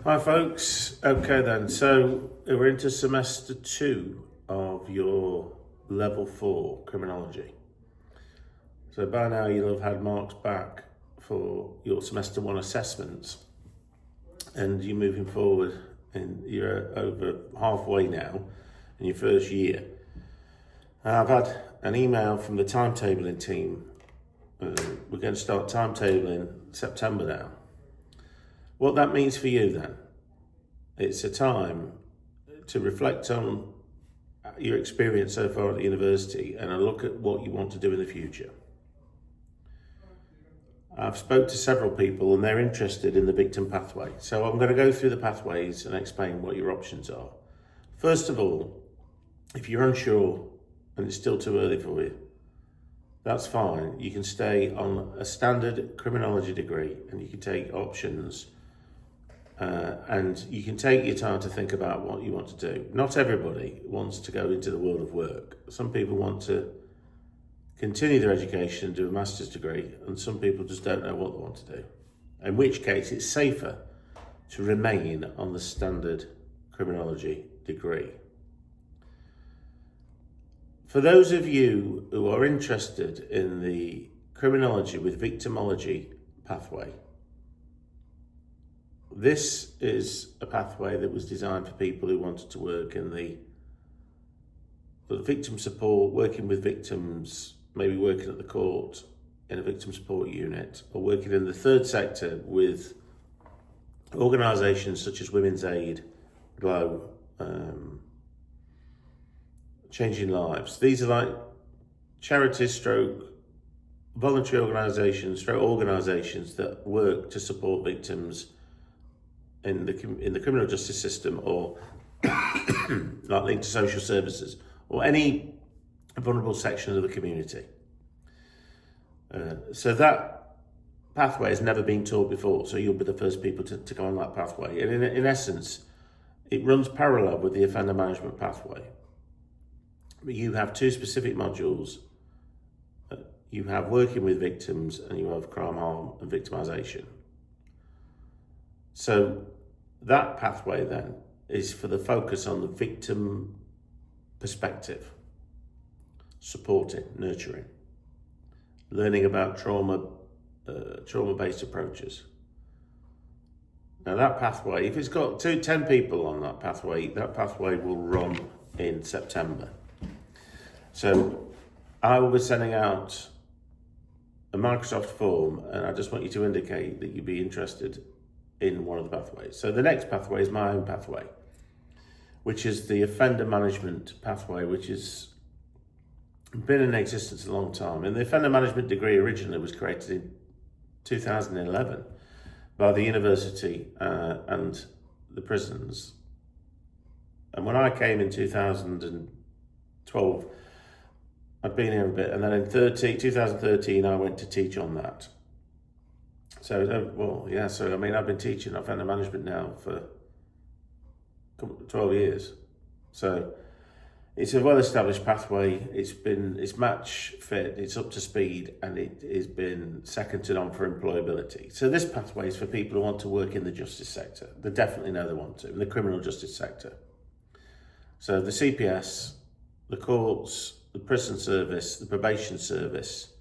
Hi folks, okay then, so we're into semester 2 of your level 4 criminology. So by now you'll have had marks back for your semester 1 assessments and you're moving forward and you're over halfway now in your first year. And I've had an email from the timetabling team. We're going to start timetabling September now. What that means for you then, it's a time to reflect on your experience so far at the university and a look at what you want to do in the future. I've spoke to several people and they're interested in the victim pathway. So I'm going to go through the pathways and explain what your options are. First of all, if you're unsure and it's still too early for you, that's fine. You can stay on a standard criminology degree and you can take options and you can take your time to think about what you want to do. Not everybody wants to go into the world of work. Some people want to continue their education and do a master's degree, and some people just don't know what they want to do. In which case, it's safer to remain on the standard criminology degree. For those of you who are interested in the criminology with victimology pathway, this is a pathway that was designed for people who wanted to work in the victim support, working with victims, maybe working at the court in a victim support unit, or working in the third sector with organisations such as Women's Aid, GLOW, Changing Lives. These are like charities stroke voluntary organisations that work to support victims in the criminal justice system, or like linked to social services or any vulnerable section of the community. So that pathway has never been taught before, so you'll be the first people to go on that pathway. And in essence, it runs parallel with the offender management pathway. You have two specific modules. You have working with victims and you have crime, harm and victimisation. So that pathway then is for the focus on the victim perspective, supporting, nurturing, learning about trauma-based approaches. Now that pathway, if it's got 10 people on that pathway will run in September. So I will be sending out a Microsoft form and I just want you to indicate that you'd be interested in one of the pathways. So the next pathway is my own pathway, which is the offender management pathway, which has been in existence a long time. And the offender management degree originally was created in 2011 by the university and the prisons. And when I came in 2012, I'd been here a bit, and then in 2013 I went to teach on that. So, I've been teaching offender management now for 12 years. So it's a well-established pathway. It's match fit, it's up to speed, and it has been seconded on for employability. So this pathway is for people who want to work in the justice sector. They definitely know they want to, in the criminal justice sector. So the CPS, the courts, the prison service, the probation service,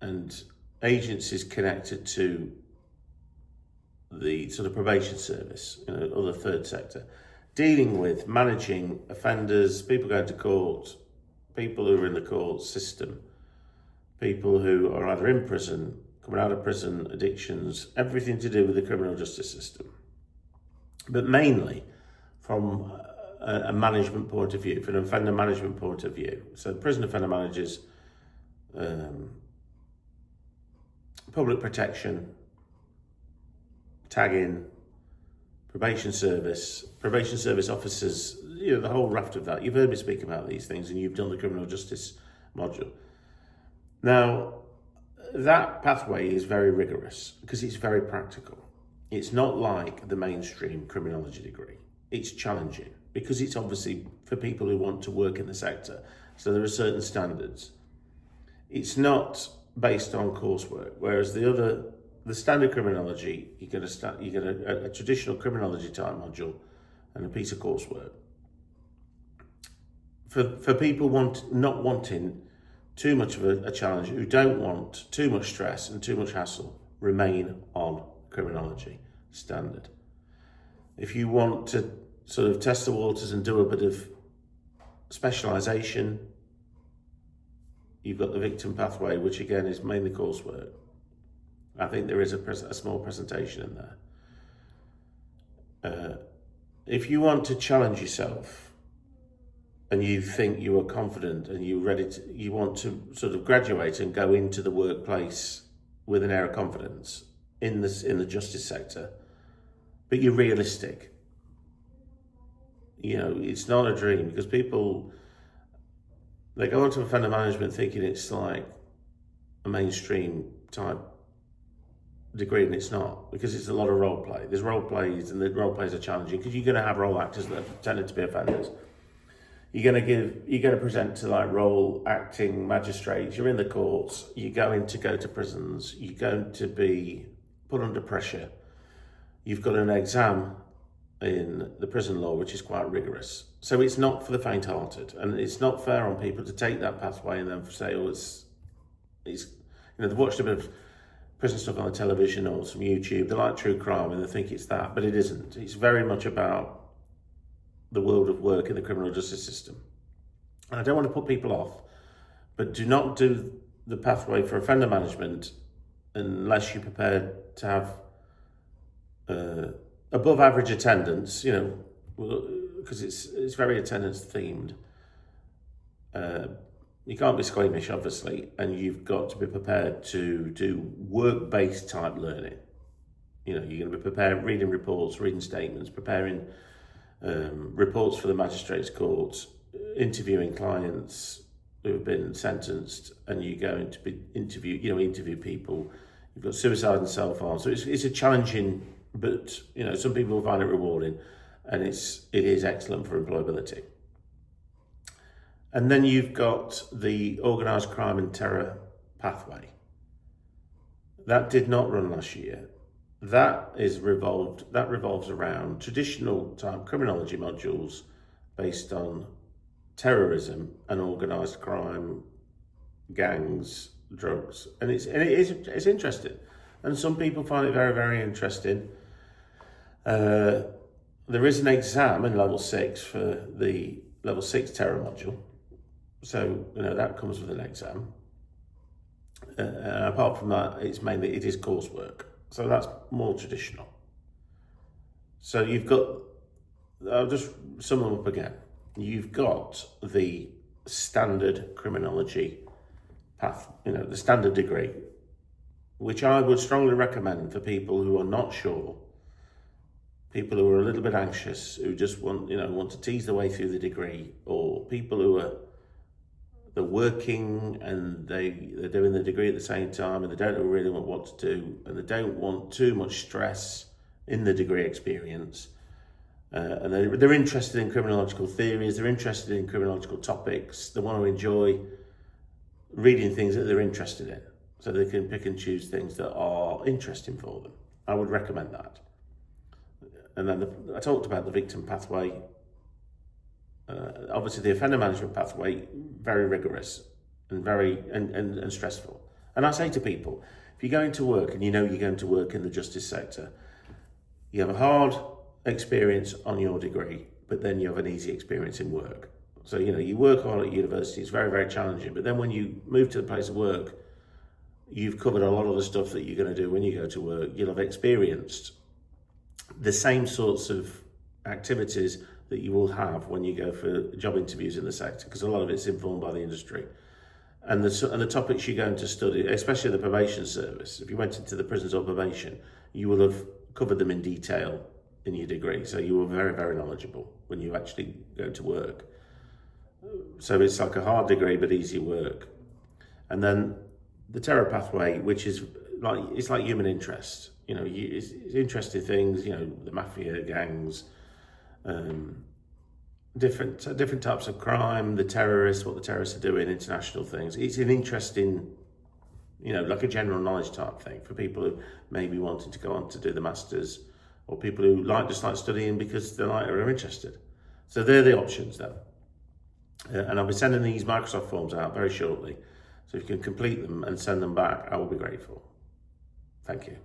and agencies connected to the sort of probation service, other third sector, dealing with managing offenders, people going to court, people who are in the court system, people who are either in prison, coming out of prison, addictions, everything to do with the criminal justice system. But mainly from a management point of view, from an offender management point of view. So prison offender managers, public protection, tagging, probation service officers, the whole raft of that. You've heard me speak about these things and you've done the criminal justice module. Now, that pathway is very rigorous because it's very practical. It's not like the mainstream criminology degree. It's challenging because it's obviously for people who want to work in the sector. So there are certain standards. It's not based on coursework, whereas the other the standard criminology, you get a traditional criminology type module and a piece of coursework. For people not wanting too much of a challenge, who don't want too much stress and too much hassle, remain on criminology standard. If you want to sort of test the waters and do a bit of specialisation, you've got the victim pathway, which again is mainly coursework. I think there is a small presentation in there. If you want to challenge yourself and you think you are confident and you want to sort of graduate and go into the workplace with an air of confidence in the justice sector, but you're realistic. You know, it's not a dream, because people, they go into offender management thinking it's like a mainstream type degree, and it's not, because it's a lot of role play. There's role plays, and the role plays are challenging because you're going to have role actors that are pretending to be offenders. You're going to present to like role acting magistrates. You're in the courts. You're going to go to prisons. You're going to be put under pressure. You've got an exam in the prison law, which is quite rigorous. So it's not for the faint-hearted, and it's not fair on people to take that pathway and then say, oh, it's they've watched a bit of prison stuff on the television or some YouTube. They like true crime and they think it's that, but it isn't. It's very much about the world of work in the criminal justice system. And I don't want to put people off, but do not do the pathway for offender management unless you're prepared to have above average attendance, because it's very attendance themed. You can't be squeamish, obviously, and you've got to be prepared to do work-based type learning. You're going to be prepared, reading reports, reading statements, preparing reports for the magistrates' courts, interviewing clients who have been sentenced, and you're going to be interview people. You've got suicide and self-harm, so it's a challenging, but some people will find it rewarding, and it is excellent for employability. And then you've got the organised crime and terror pathway. That did not run last year. That revolves around traditional type criminology modules based on terrorism and organised crime, gangs, drugs, and it's interesting. And some people find it very, very interesting. There is an exam in level 6 for the level 6 terror module. So, that comes with an exam. Apart from that, it is coursework. So that's more traditional. So you've got, I'll just sum them up again. You've got the standard criminology path, the standard degree, which I would strongly recommend for people who are not sure, people who are a little bit anxious, who just want to tease their way through the degree, or people who are they're working and they're doing the degree at the same time, and they don't really know what to do, and they don't want too much stress in the degree experience. And they're interested in criminological theories, they're interested in criminological topics, they want to enjoy reading things that they're interested in, so they can pick and choose things that are interesting for them. I would recommend that. And then I talked about the victim pathway. Obviously the offender management pathway, very rigorous and very and stressful. And I say to people, if you're going to work and you're going to work in the justice sector, you have a hard experience on your degree, but then you have an easy experience in work. So you work hard at university, it's very, very challenging, but then when you move to the place of work, you've covered a lot of the stuff that you're going to do when you go to work. You'll have experienced the same sorts of activities that you will have when you go for job interviews in the sector, because a lot of it's informed by the industry. And the topics you're going to study, especially the probation service, if you went into the prisons or probation, you will have covered them in detail in your degree. So you were very, very knowledgeable when you actually go to work. So it's like a hard degree, but easy work. And then the terror pathway, which is like human interest. It's interesting things, the mafia, gangs, different types of crime, the terrorists, what the terrorists are doing, international things. It's an interesting, you know, like a general knowledge type thing for people who may be wanting to go on to do the masters, or people who just like studying because they like or are interested. So they're the options then. And I'll be sending these Microsoft forms out very shortly. So if you can complete them and send them back, I will be grateful. Thank you.